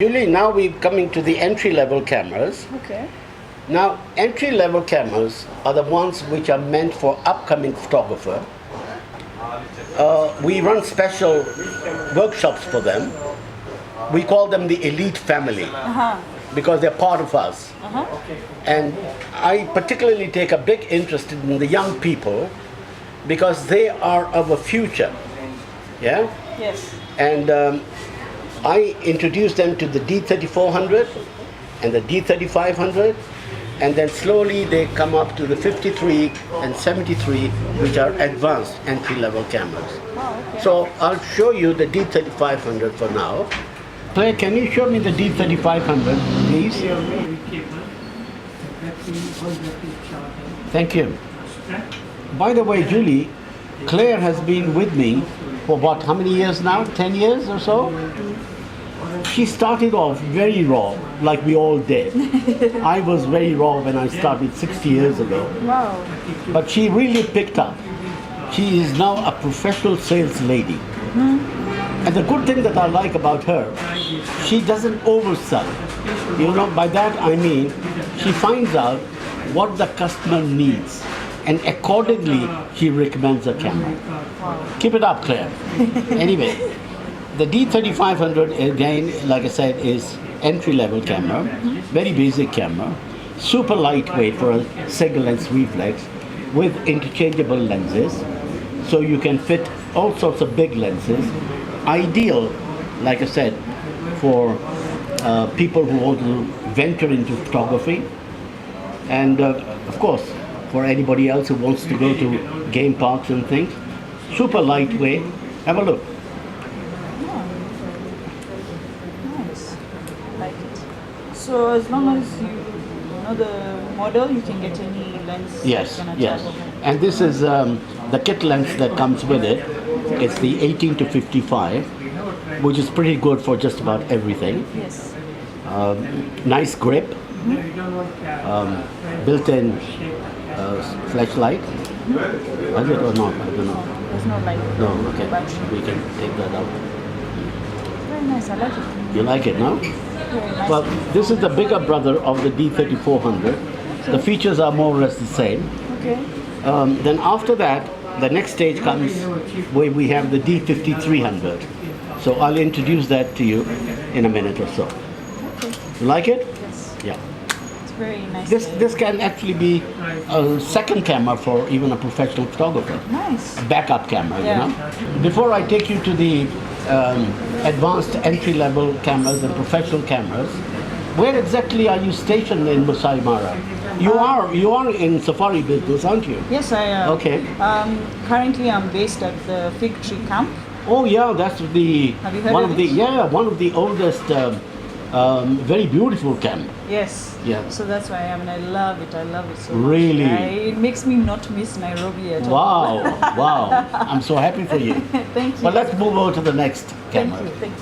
Julie, now we're coming to the entry-level cameras. Okay. Now, entry-level cameras are the ones which are meant for upcoming photographer. We run special workshops for them. We call them the elite family because they're part of us. And I particularly take a big interest in the young people because they are our future. Yeah? Yes. And I introduced them to the D3400 and the D3500, and then slowly they come up to the 53 and 73, which are advanced entry-level cameras. Oh, okay. So I'll show you the D3500 for now. Claire, can you show me the D3500, please? Thank you. By the way, Julie, Claire has been with me for what, how many years now? 10 years or so? She started off very raw, like we all did. I was very raw when I started 60 years ago. Wow. But she really picked up. She is now a professional sales lady. And the good thing that I like about her, she doesn't oversell. You know, by that I mean, she finds out what the customer needs, and accordingly, she recommends a camera. Keep it up, Claire. Anyway, the D3500, again, like I said, is entry-level camera, very basic camera, super lightweight for a single lens reflex with interchangeable lenses, so you can fit all sorts of big lenses. Ideal, like I said, for people who want to venture into photography, and of course, for anybody else who wants to go to game parks and things. Super lightweight. Have a look. Nice. Like it. So as long as you know the model, you can get any lens. Yes, yes. And this is the kit lens that comes with it. It's the 18 to 55, which is pretty good for just about everything. Yes. Nice grip. Built-in flashlight. Is it or not? I don't know. There's no light. No, okay. Battery. We can take that out. Very nice. I like it. You like it now? Very nice. Well, this is the bigger brother of the D3400. The features are more or less the same. Okay. Then after that, the next stage comes where we have the D5300. So I'll introduce that to you in a minute or so. Okay. You like it? Yes. Yeah. It's very nice. This can actually be a second camera for even a professional photographer. Nice. A backup camera, Yeah. you know. Before I take you to the advanced entry-level cameras and professional cameras, where exactly are you stationed in Masai Mara? You are in safari business, aren't you? Yes, I am. Okay. Currently, I'm based at the Fig Tree Camp. Oh yeah, that's the Have you heard one of of the it? one of the oldest, very beautiful camp. Yes. Yeah. So that's why I love it. I love it so Really? much. It makes me not miss Nairobi at all. Wow, wow! I'm so happy for you. Thank you. But let's move over to the next camera. Thank you. Thank you.